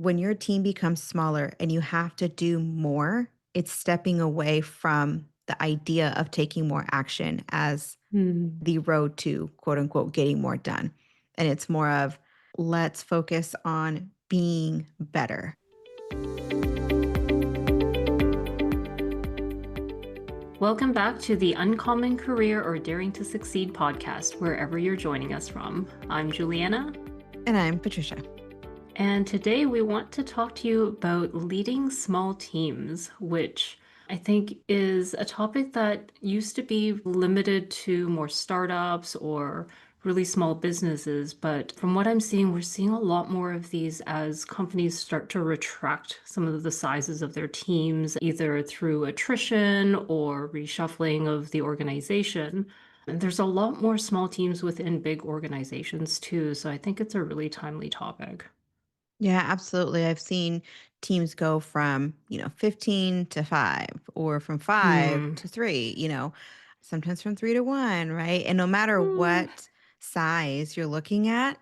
when your team becomes smaller and you have to do more, it's stepping away from the idea of taking more action as Mm. the road to quote unquote getting more done. And it's more of let's focus on being better. Welcome back to the Uncommon Career or Daring to Succeed podcast, wherever you're joining us from. I'm Julianna, And I'm Patricia. and today we want to talk to you about leading small teams, which I think is a topic that used to be limited to more startups or really small businesses. But from what I'm seeing, we're seeing a lot more of these as companies start to retract some of the sizes of their teams, either through attrition or reshuffling of the organization. And there's a lot more small teams within big organizations too. So I think it's a really timely topic. Yeah, absolutely. I've seen teams go from, 15 to 5 or from 5 Hmm. to 3, sometimes from 3 to 1, right? And no matter Mm, what size you're looking at,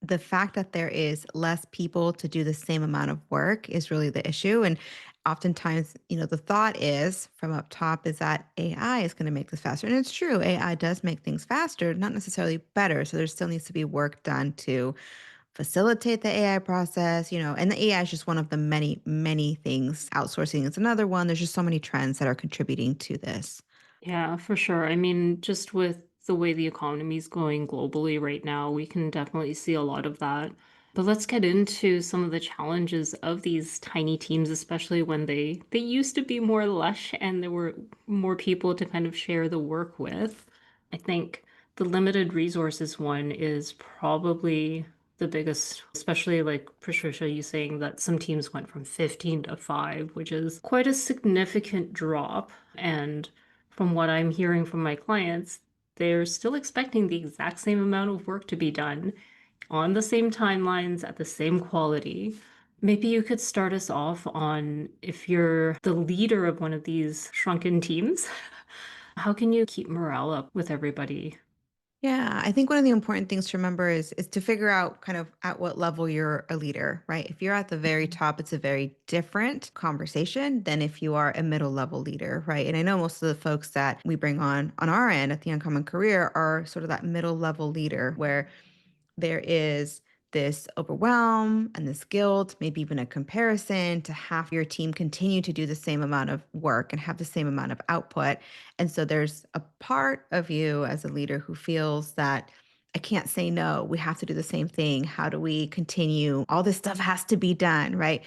the fact that there is less people to do the same amount of work is really the issue. And oftentimes, the thought is from up top is that AI is going to make this faster. And it's true, AI does make things faster, not necessarily better. So there still needs to be work done to facilitate the AI process, and the AI is just one of the many, many things. Outsourcing is another one. There's just so many trends that are contributing to this. yeah, for sure. I mean, just with the way the economy is going globally right now, we can definitely see a lot of that. But let's get into some of the challenges of these tiny teams, especially when they used to be more lush and there were more people to kind of share the work with. I think the limited resources one is probably the biggest, especially like Patricia, you saying that some teams went from 15 to 5, which is quite a significant drop. And from what I'm hearing from my clients, they're still expecting the exact same amount of work to be done on the same timelines at the same quality. Maybe you could start us off on if you're the leader of one of these shrunken teams, how can you keep morale up with everybody? Yeah, I think one of the important things to remember is to figure out kind of at what level you're a leader, right? If you're at the very top, it's a very different conversation than if you are a middle level leader, right? And I know most of the folks that we bring on our end at the Uncommon Career are sort of that middle level leader where there is this overwhelm and this guilt, maybe even a comparison to have your team continue to do the same amount of work and have the same amount of output. And so there's a part of you as a leader who feels that I can't say no. We have to do the same thing. How do we continue? All this stuff has to be done, right?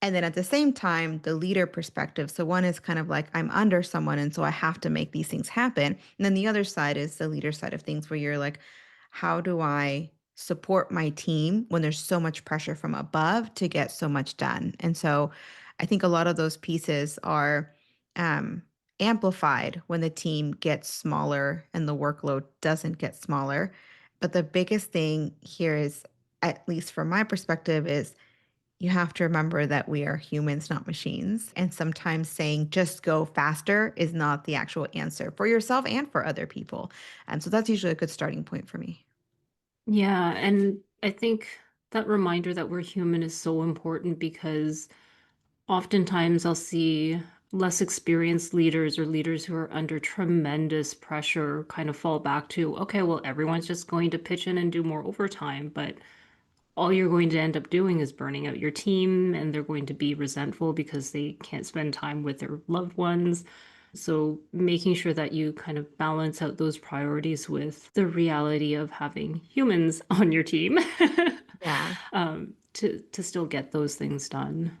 And then at the same time, the leader perspective. So one is kind of like I'm under someone, and so I have to make these things happen. And then the other side is the leader side of things where you're like, how do I support my team when there's so much pressure from above to get so much done? And so I think a lot of those pieces are um, amplified when the team gets smaller and the workload doesn't get smaller. But the biggest thing here is, at least from my perspective, is you have to remember that we are humans, not machines. And sometimes saying just go faster is not the actual answer for yourself and for other people. And so that's usually a good starting point for me. Yeah, and I think that reminder that we're human is so important because oftentimes I'll see less experienced leaders or leaders who are under tremendous pressure kind of fall back to, okay, well, everyone's just going to pitch in and do more overtime, but all you're going to end up doing is burning out your team and they're going to be resentful because they can't spend time with their loved ones. So making sure that you kind of balance out those priorities with the reality of having humans on your team Yeah. to still get those things done.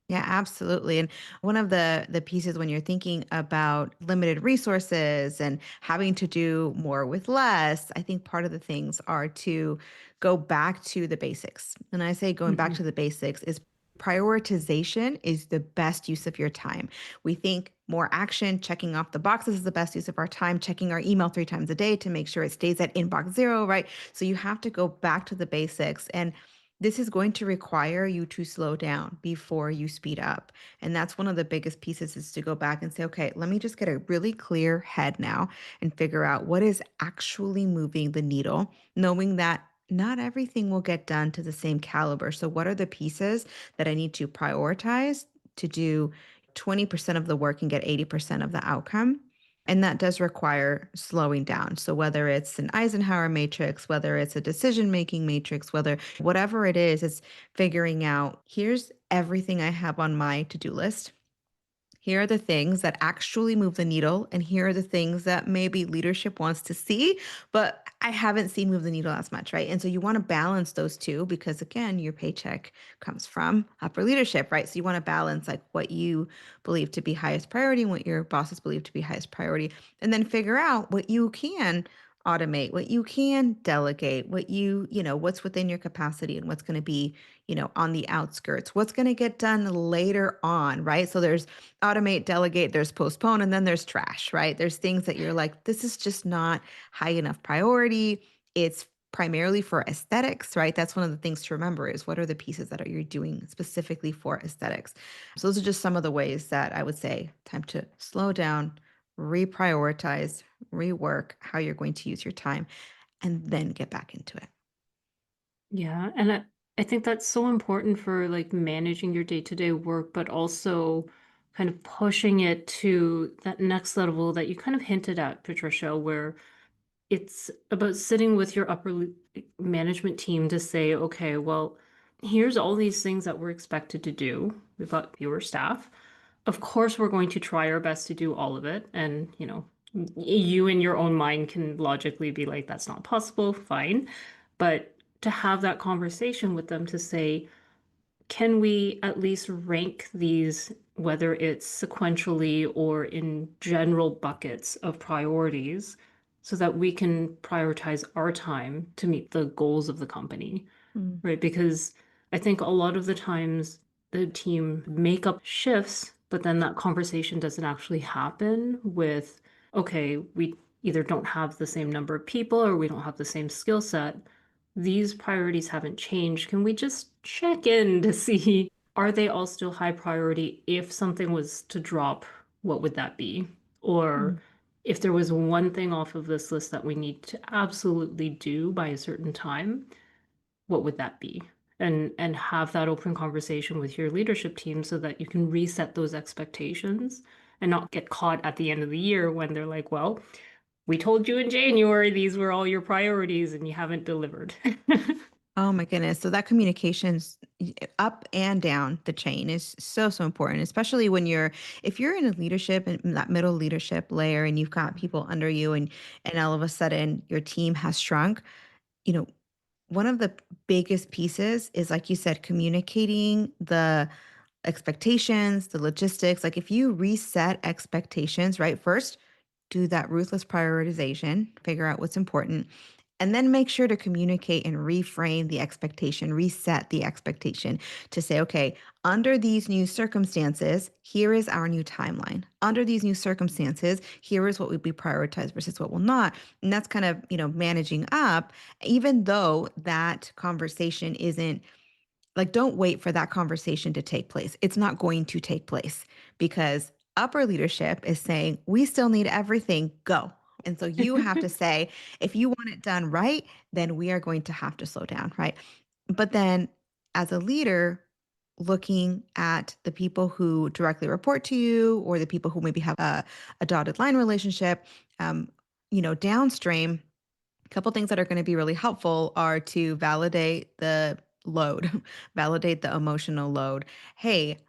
Yeah, absolutely. And one of the pieces when you're thinking about limited resources and having to do more with less, I think part of the things are to go back to the basics. And I say going back to Mhm. the basics is prioritization is the best use of your time. We think more action, checking off the boxes is the best use of our time, checking our email 3 times a day to make sure it stays at inbox 0, right? So you have to go back to the basics. And this is going to require you to slow down before you speed up. And that's one of the biggest pieces is to go back and say, okay, let me just get a really clear head now and figure out what is actually moving the needle, knowing that not everything will get done to the same caliber. So, what are the pieces that I need to prioritize to do 20% of the work and get 80% of the outcome? And that does require slowing down. So, whether it's an Eisenhower matrix, whether it's a decision making matrix, whether whatever it is, it's figuring out here's everything I have on my to do list. Here are the things that actually move the needle, and here are the things that maybe leadership wants to see, but I haven't seen move the needle as much, right? And so you want to balance those two because, again, your paycheck comes from upper leadership, right? So you want to balance like what you believe to be highest priority and what your bosses believe to be highest priority, and then figure out what you can automate, what you can delegate, what's within your capacity and what's going to be, on the outskirts, what's going to get done later on, right? So there's automate, delegate, there's postpone, and then there's trash, right? There's things that you're like, this is just not high enough priority. It's primarily for aesthetics, right? That's one of the things to remember is what are the pieces that you're doing specifically for aesthetics. So those are just some of the ways that I would say time to slow down, reprioritize, rework how you're going to use your time, and then get back into it. Yeah, and I think that's so important for like managing your day-to-day work, but also kind of pushing it to that next level that you kind of hinted at, Patricia, where it's about sitting with your management team to say, okay, well, here's all these things that we're expected to do. We've got fewer staff. Of course, we're going to try our best to do all of it. And, you in your own mind can logically be like, that's not possible, fine. But to have that conversation with them to say, can we at least rank these, whether it's sequentially or in general buckets of priorities, so that we can prioritize our time to meet the goals of the company, Mm. right? Because I think a lot of the times the team make up shifts, but then that conversation doesn't actually happen with, okay, we either don't have the same number of people or we don't have the same skill set. These priorities haven't changed. Can we just check in to see, are they all still high priority? If something was to drop, what would that be? Or Mm. if there was one thing off of this list that we need to absolutely do by a certain time, what would that be? And have that open conversation with your leadership team so that you can reset those expectations and not get caught at the end of the year when they're like, well, we told you in January these were all your priorities and you haven't delivered. Oh my goodness. So that communications up and down the chain is so, so important, especially if you're in a leadership and that middle leadership layer and you've got people under you and all of a sudden your team has shrunk, you know, one of the biggest pieces is, like you said, communicating the expectations, the logistics. Like if you reset expectations, right? First, do that ruthless prioritization, figure out what's important, and then make sure to communicate and reframe the expectation, reset the expectation to say, okay, under these new circumstances, here is our new timeline. Under these new circumstances, here is what would be prioritized versus what will not. And that's kind of, managing up, even though that conversation isn't like, don't wait for that conversation to take place. It's not going to take place because upper leadership is saying, we still need everything, go. And so you have to say, if you want it done right, then we are going to have to slow down, right? But then as a leader, looking at the people who directly report to you or the people who maybe have a dotted line relationship, downstream, a couple things that are going to be really helpful are to validate the load, validate the emotional load. Hey,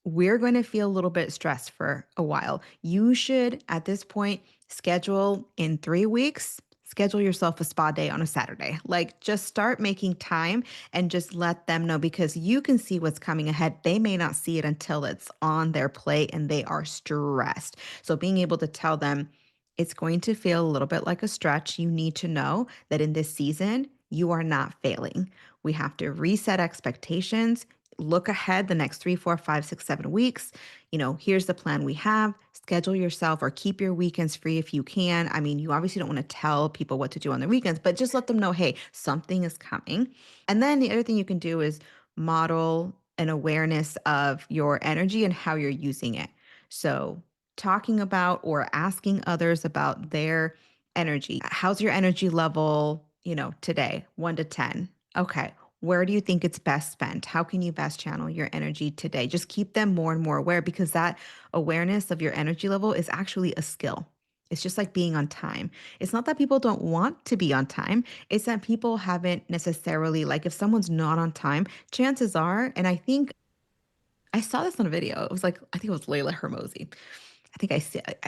we're going to feel a little bit stressed for a while. You should, at this point, schedule in 3 weeks. Schedule yourself a spa day on a Saturday. Like, just start making time and just let them know because you can see what's coming ahead. They may not see it until it's on their plate and they are stressed. So, being able to tell them, it's going to feel a little bit like a stretch. You need to know that in this season, you are not failing. We have to reset expectations, look ahead the next 3, 4, 5, 6, 7 weeks. Here's the plan we have. Schedule yourself or keep your weekends free if you can. I mean, you obviously don't want to tell people what to do on their weekends, but just let them know, hey, something is coming. And then the other thing you can do is model an awareness of your energy and how you're using it. So, talking about or asking others about their energy. How's your energy level? today, 1 to 10. Okay. Where do you think it's best spent? How can you best channel your energy today? Just keep them more and more aware because that awareness of your energy level is actually a skill. It's just like being on time. It's not that people don't want to be on time. It's that people haven't necessarily, like, if someone's not on time, chances are, and I think I saw this on a video. It was like, I think it was Layla Hermosi. I think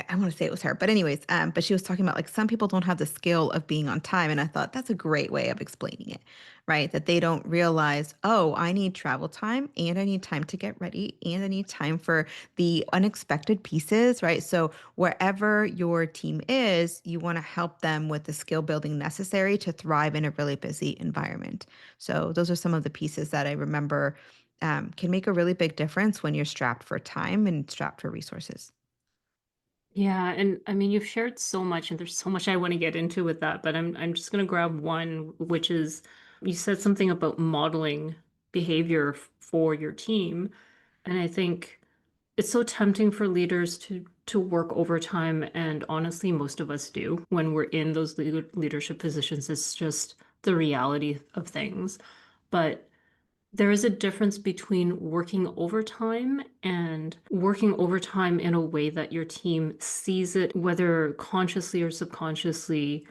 I want to say it was her, but anyways, but she was talking about like some people don't have the skill of being on time, and I thought that's a great way of explaining it, right? That they don't realize, oh, I need travel time, and I need time to get ready, and I need time for the unexpected pieces, right? So wherever your team is, you want to help them with the skill building necessary to thrive in a really busy environment. So those are some of the pieces that I remember can make a really big difference when you're strapped for time and strapped for resources. Yeah, and I mean, you've shared so much, and there's so much I want to get into with that, but I'm just gonna grab one, which is you said something about modeling behavior for your team, and I think it's so tempting for leaders to work overtime, and honestly, most of us do when we're in those leadership positions. It's just the reality of things. But there is a difference between working overtime and working overtime in a way that your team sees it, whether consciously or subconsciously,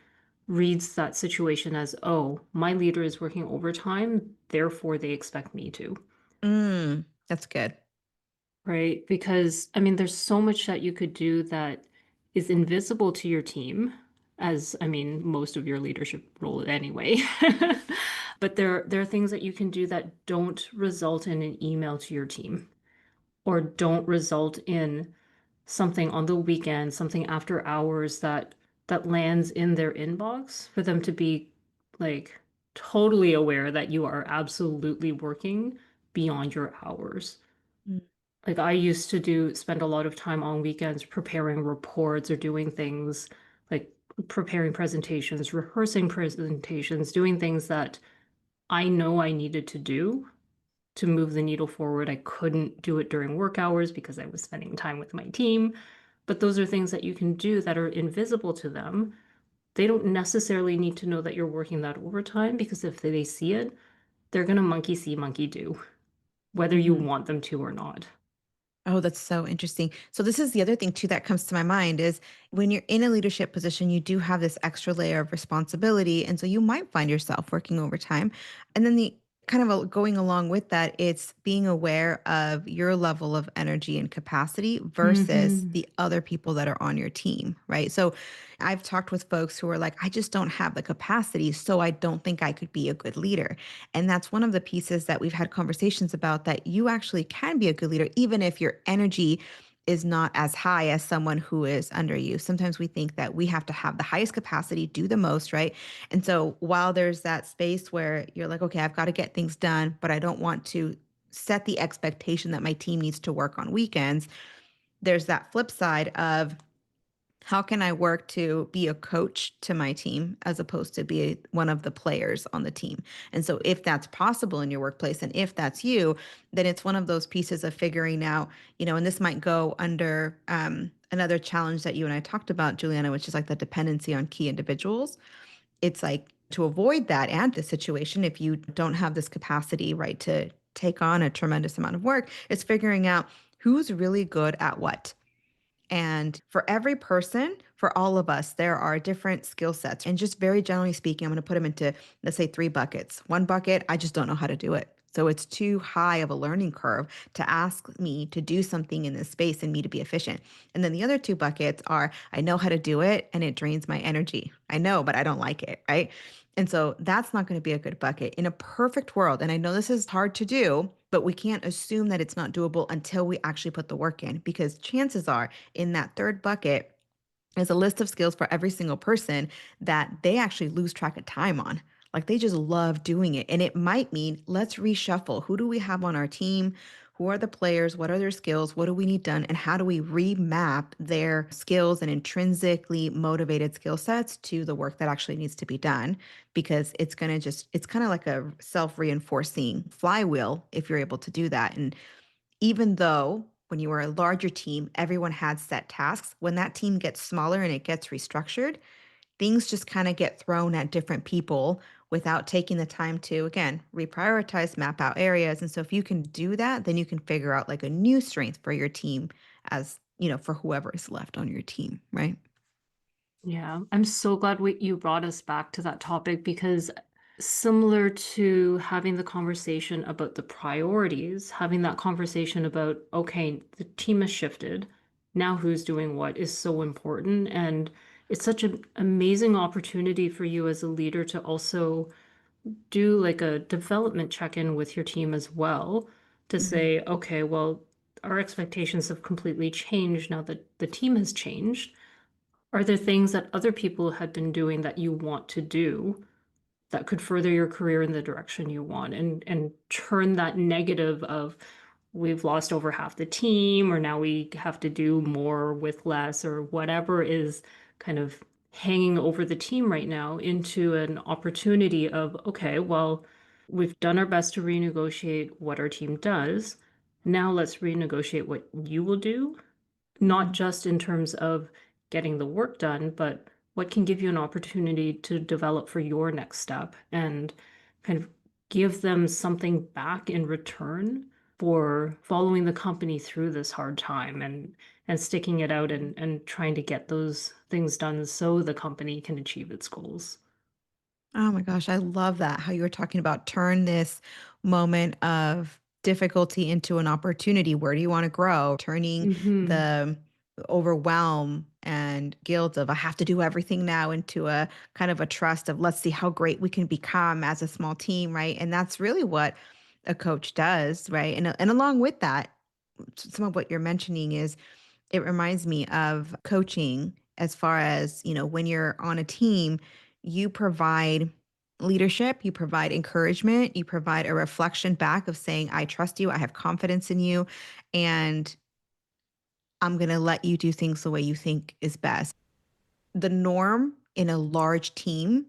reads that situation as, oh, my leader is working overtime, therefore they expect me to. That's good. Right? Because, I mean, there's so much that you could do that is invisible to your team, as I mean, most of your leadership role anyway. But there are things that you can do that don't result in an email to your team or don't result in something on the weekend, something after hours that lands in their inbox for them to be like totally aware that you are absolutely working beyond your hours. Mm. Like I used to spend a lot of time on weekends preparing reports or doing things like preparing presentations, rehearsing presentations, doing things that I know I needed to do to move the needle forward. I couldn't do it during work hours because I was spending time with my team. But those are things that you can do that are invisible to them. They don't necessarily need to know that you're working that overtime because if they see it, they're going to monkey see, monkey do, whether you Mhm. want them to or not. Oh, that's so interesting. So this is the other thing too that comes to my mind is when you're in a leadership position, you do have this extra layer of responsibility. And so you might find yourself working overtime. And then the kind of going along with that, it's being aware of your level of energy and capacity versus Hmm. the other people that are on your team, right? So I've talked with folks who are like, I just don't have the capacity, so I don't think I could be a good leader. And that's one of the pieces that we've had conversations about that you actually can be a good leader, even if your energy is not as high as someone who is under you. Sometimes we think that we have to have the highest capacity, do the most, right? And so while there's that space where you're like, okay, I've got to get things done, but I don't want to set the expectation that my team needs to work on weekends, there's that flip side of how can I work to be a coach to my team as opposed to be one of the players on the team? And so, if that's possible in your workplace and if that's you, then it's one of those pieces of figuring out, and this might go under another challenge that you and I talked about, Juliana, which is like the dependency on key individuals. It's like to avoid that and the situation, if you don't have this capacity, right, to take on a tremendous amount of work, it's figuring out who's really good at what. And for every person, for all of us, there are different skill sets. And just very generally speaking, I'm going to put them into, let's say, three buckets. One bucket, I just don't know how to do it. So it's too high of a learning curve to ask me to do something in this space and me to be efficient. And then the other two buckets are, I know how to do it and it drains my energy. I know, but I don't like it. Right. And so that's not going to be a good bucket. In a perfect world, and I know this is hard to do, but we can't assume that it's not doable until we actually put the work in, because chances are in that third bucket is a list of skills for every single person that they actually lose track of time on. Like they just love doing it. And it might mean let's reshuffle. Who do we have on our team? Who are the players? What are their skills? What do we need done? And how do we remap their skills and intrinsically motivated skill sets to the work that actually needs to be done? Because it's going to it's kind of like a self reinforcing flywheel if you're able to do that. And even though when you were a larger team, everyone had set tasks, when that team gets smaller and it gets restructured, things just kind of get thrown at different people without taking the time to, again, reprioritize, map out areas. And so if you can do that, then you can figure out like a new strength for your team as, for whoever is left on your team, right? Yeah, I'm so glad you brought us back to that topic because similar to having the conversation about the priorities, having that conversation about, okay, the team has shifted. Now who's doing what is so important. And it's such an amazing opportunity for you as a leader to also do like a development check-in with your team as well to Mhm. say, okay, well, our expectations have completely changed now that the team has changed. Are there things that other people had been doing that you want to do that could further your career in the direction you want and turn that negative of we've lost over half the team or now we have to do more with less or whatever is kind of hanging over the team right now into an opportunity of okay, well, we've done our best to renegotiate what our team does. Now let's renegotiate what you will do, not Mhm. just in terms of getting the work done, but what can give you an opportunity to develop for your next step and kind of give them something back in return for following the company through this hard time and sticking it out and trying to get those things done so the company can achieve its goals. Oh my gosh, I love that. How you were talking about turn this moment of difficulty into an opportunity. Where do you want to grow? Turning Hmm. the overwhelm and guilt of I have to do everything now into a kind of a trust of let's see how great we can become as a small team, right? And that's really what a coach does, right? And along with that, some of what you're mentioning is it reminds me of coaching as far as, when you're on a team, you provide leadership, you provide encouragement, you provide a reflection back of saying, I trust you, I have confidence in you, and I'm going to let you do things the way you think is best. The norm in a large team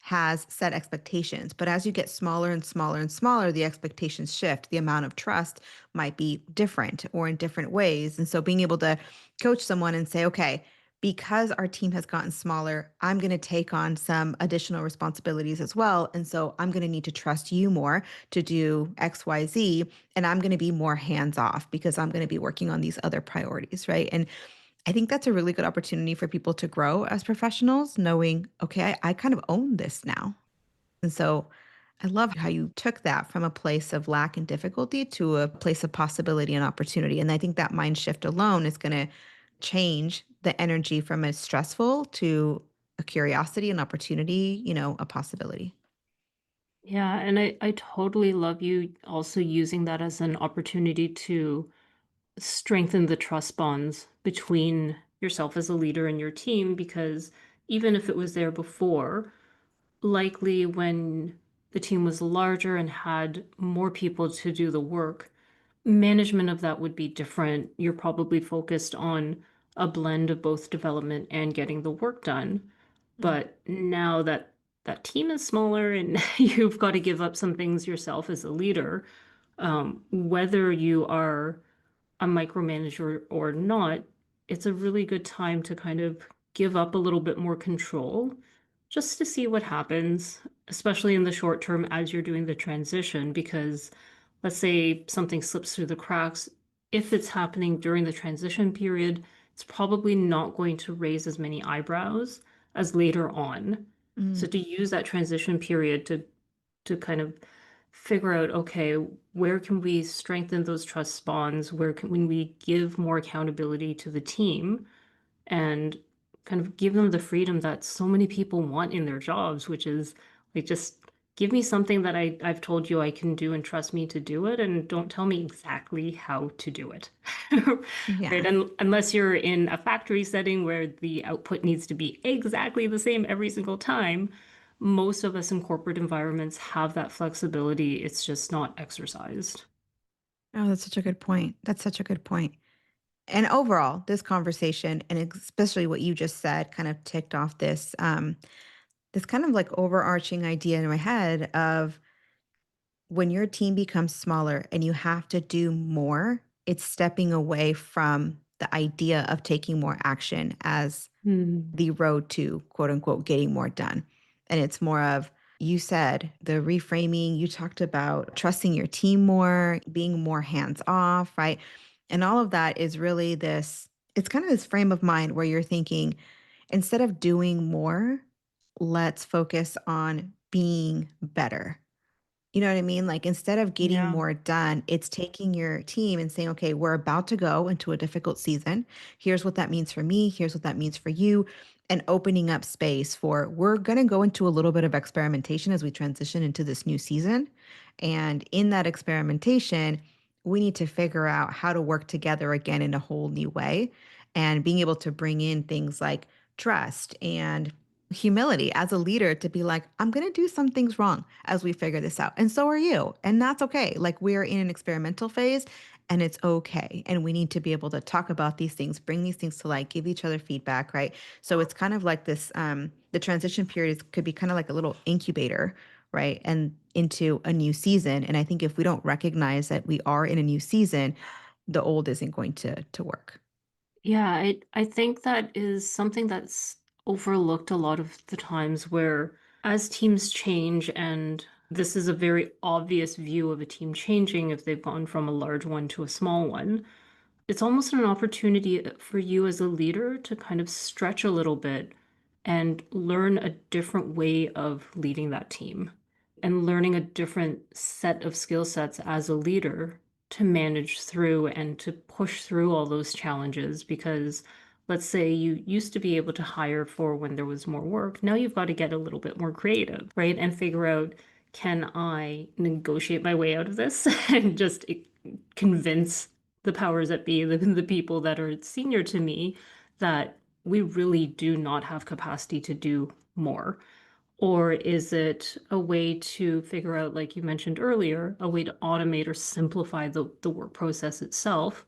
has set expectations. But as you get smaller and smaller and smaller, the expectations shift. The amount of trust might be different or in different ways. And so being able to coach someone and say, okay, because our team has gotten smaller, I'm going to take on some additional responsibilities as well. And so I'm going to need to trust you more to do XYZ. And I'm going to be more hands off because I'm going to be working on these other priorities. Right. And I think that's a really good opportunity for people to grow as professionals, knowing, okay, I kind of own this now. And so I love how you took that from a place of lack and difficulty to a place of possibility and opportunity. And I think that mind shift alone is going to change the energy from a stressful to a curiosity, an opportunity, a possibility. Yeah, and I totally love you also using that as an opportunity to strengthen the trust bonds between yourself as a leader and your team because even if it was there before, likely when the team was larger and had more people to do the work, management of that would be different. You're probably focused on a blend of both development and getting the work done. Mm. But now that that team is smaller and you've got to give up some things yourself as a leader, whether you are a micromanager or not, it's a really good time to kind of give up a little bit more control just to see what happens, especially in the short term as you're doing the transition. Because let's say something slips through the cracks, if it's happening during the transition period, it's probably not going to raise as many eyebrows as later on. So Mm. to use that transition period to kind of figure out, okay, where can we strengthen those trust bonds? Where can we give more accountability to the team and kind of give them the freedom that so many people want in their jobs, which is like just give me something that I've told you I can do and trust me to do it, and don't tell me exactly how to do it. Right? Yeah. And unless you're in a factory setting where the output needs to be exactly the same every single time, most of us in corporate environments have that flexibility. It's just not exercised. Oh, that's such a good point. That's such a good point. And overall, this conversation, and especially what you just said, kind of ticked off this kind of like overarching idea in my head of when your team becomes smaller and you have to do more, it's stepping away from the idea of taking more action as Mm. the road to quote unquote getting more done. And it's more of, you said the reframing, you talked about trusting your team more, being more hands off, right? And all of that is really this, it's kind of this frame of mind where you're thinking, instead of doing more, let's focus on being better. You know what I mean? Like, instead of getting Yeah. more done, it's taking your team and saying, okay, we're about to go into a difficult season. Here's what that means for me. Here's what that means for you. And opening up space for, we're going to go into a little bit of experimentation as we transition into this new season. And in that experimentation, we need to figure out how to work together again in a whole new way, and being able to bring in things like trust and humility as a leader to be like, I'm going to do some things wrong as we figure this out. And so are you. And that's okay. Like, we're in an experimental phase and it's okay. And we need to be able to talk about these things, bring these things to light, give each other feedback, right? So it's kind of like this, the transition period could be kind of like a little incubator, right? And into a new season. And I think if we don't recognize that we are in a new season, the old isn't going to work. Yeah, I think that is something that's overlooked a lot of the times where as teams change, and this is a very obvious view of a team changing if they've gone from a large one to a small one. It's almost an opportunity for you as a leader to kind of stretch a little bit and learn a different way of leading that team and learning a different set of skill sets as a leader to manage through and to push through all those challenges. Because let's say you used to be able to hire for when there was more work. Now you've got to get a little bit more creative, right? And figure out, can I negotiate my way out of this and just convince the powers that be, the people that are senior to me, that we really do not have capacity to do more? Or is it a way to figure out, like you mentioned earlier, a way to automate or simplify the work process itself?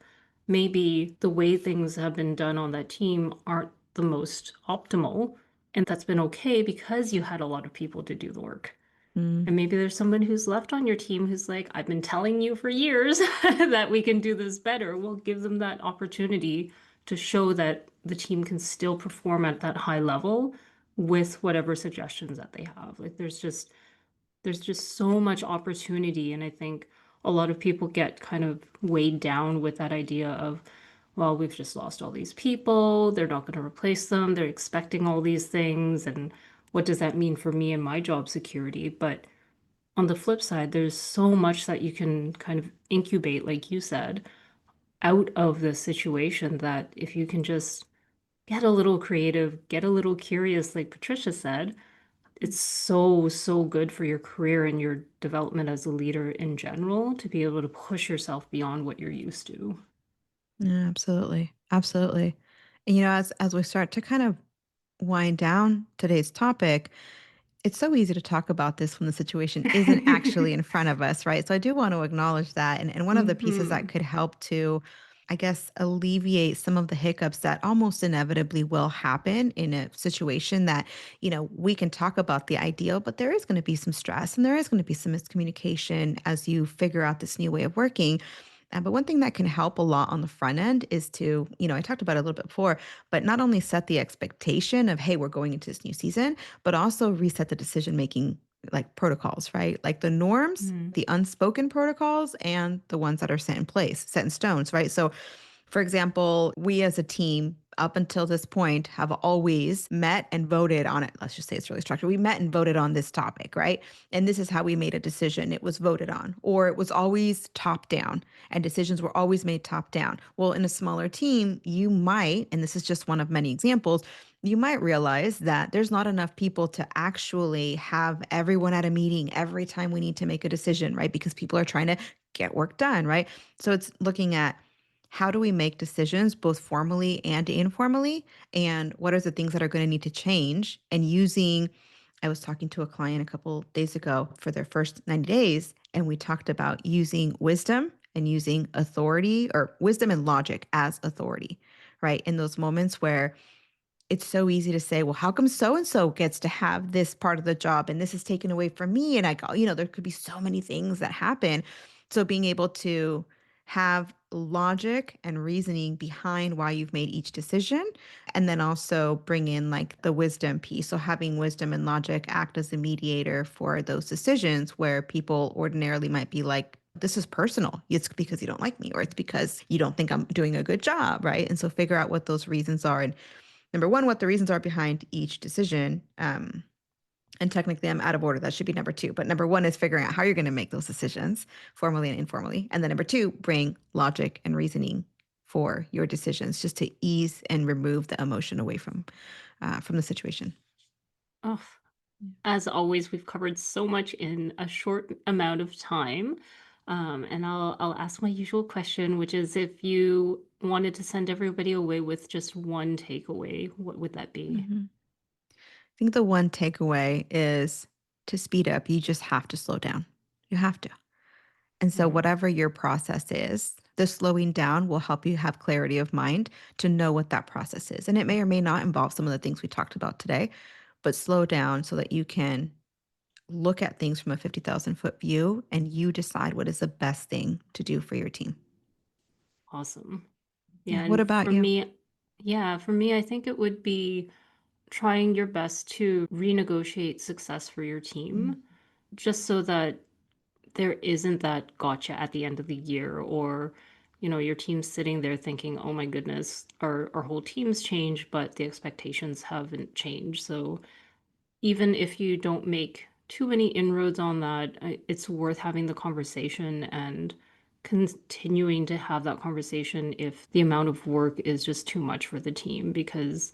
Maybe the way things have been done on that team aren't the most optimal, and that's been okay because you had a lot of people to do the work. Mm, And maybe there's someone who's left on your team who's like, I've been telling you for years that we can do this better. We'll give them that opportunity to show that the team can still perform at that high level with whatever suggestions that they have. Like there's just so much opportunity. And I think a lot of people get kind of weighed down with that idea of, well, we've just lost all these people. They're not going to replace them. They're expecting all these things. And what does that mean for me and my job security? But on the flip side, there's so much that you can kind of incubate, like you said, out of the situation, that if you can just get a little creative, get a little curious, like Patricia said, it's so, so good for your career and your development as a leader in general to be able to push yourself beyond what you're used to. yeah, absolutely. Absolutely. And as we start to kind of wind down today's topic, it's so easy to talk about this when the situation isn't actually in front of us, right? So I do want to acknowledge that. And one of the pieces that Hmm. could help to, I guess, alleviate some of the hiccups that almost inevitably will happen in a situation that, we can talk about the ideal, but there is going to be some stress and there is going to be some miscommunication as you figure out this new way of working. But one thing that can help a lot on the front end is to, I talked about it a little bit before, but not only set the expectation of, hey, we're going into this new season, but also reset the decision making like protocols, right? Like the norms, the unspoken protocols, and the ones that are set in place, set in stones, right? So for example, we as a team up until this point have always met and voted on it. Let's just say it's really structured. We met and voted on this topic, right? And this is how we made a decision. It was voted on, or it was always top down, and decisions were always made top down. Well, in a smaller team, you might, and this is just one of many examples, you might realize that there's not enough people to actually have everyone at a meeting every time we need to make a decision, right? Because people are trying to get work done, right? So it's looking at, how do we make decisions both formally and informally? And what are the things that are going to need to change? And using, I was talking to a client a couple days ago for their first 90 days, and we talked about using wisdom and using authority, or wisdom and logic as authority, right? In those moments where it's so easy to say, well, how come so and so gets to have this part of the job and this is taken away from me? And I go, there could be so many things that happen. So being able to have logic and reasoning behind why you've made each decision, and then also bring in like the wisdom piece. So having wisdom and logic act as a mediator for those decisions where people ordinarily might be like, this is personal. It's because you don't like me, or it's because you don't think I'm doing a good job, right? And so figure out what those reasons are. And number one, what the reasons are behind each decision. And technically, I'm out of order. That should be number two. But number one is figuring out how you're going to make those decisions, formally and informally. And then number two, bring logic and reasoning for your decisions, just to ease and remove the emotion away from the situation. Oh, as always, we've covered so much in a short amount of time. And I'll ask my usual question, which is if you wanted to send everybody away with just one takeaway, what would that be? Mhm. I think the one takeaway is to speed up. You just have to slow down. You have to. And so, Mhm. whatever your process is, the slowing down will help you have clarity of mind to know what that process is. And it may or may not involve some of the things we talked about today, but slow down so that you can look at things from a 50,000-foot view and you decide what is the best thing to do for your team. Awesome. Yeah. Yeah, What and about you? for me, I think it would be trying your best to renegotiate success for your Mm. team, just so that there isn't that gotcha at the end of the year, or your team's sitting there thinking, oh my goodness, our whole team's changed, but the expectations haven't changed. So even if you don't make too many inroads on that, it's worth having the conversation and continuing to have that conversation if the amount of work is just too much for the team, because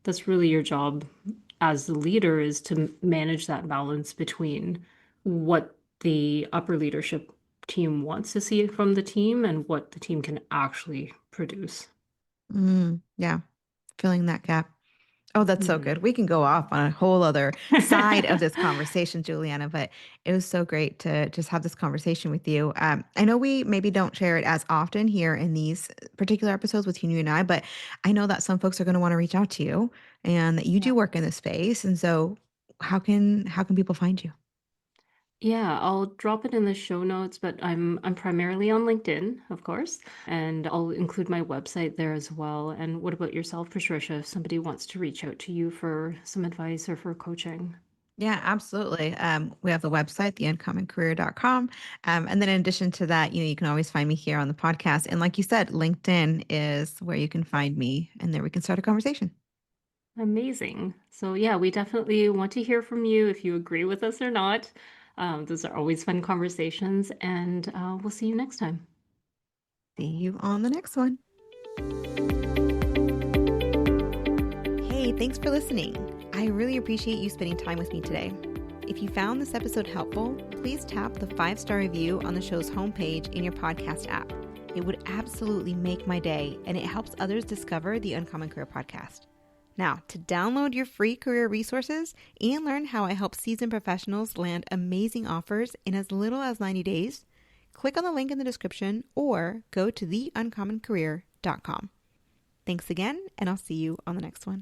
that's really your job as the leader, is to manage that balance between what the upper leadership team wants to see from the team and what the team can actually produce. Yeah. Filling that gap. Oh, that's so Mhm. good. We can go off on a whole other side of this conversation, Juliana, but it was so great to just have this conversation with you. I know we maybe don't share it as often here in these particular episodes with you and I, but I know that some folks are going to want to reach out to you and that you do Yeah. work in this space. And so how can people find you? Yeah, I'll drop it in the show notes, but I'm primarily on LinkedIn, of course, and I'll include my website there as well. And what about yourself, Patricia, if somebody wants to reach out to you for some advice or for coaching? Yeah, absolutely. We have the website, theuncommoncareer.com. And then in addition to that, you can always find me here on the podcast. And like you said, LinkedIn is where you can find me, and there we can start a conversation. Amazing. So yeah, we definitely want to hear from you if you agree with us or not. Those are always fun conversations, and we'll see you next time. See you on the next one. Hey, thanks for listening. I really appreciate you spending time with me today. If you found this episode helpful, please tap the 5-star review on the show's homepage in your podcast app. It would absolutely make my day, and it helps others discover the Uncommon Career Podcast. Now, to download your free career resources and learn how I help seasoned professionals land amazing offers in as little as 90 days, click on the link in the description or go to theuncommoncareer.com. Thanks again, and I'll see you on the next one.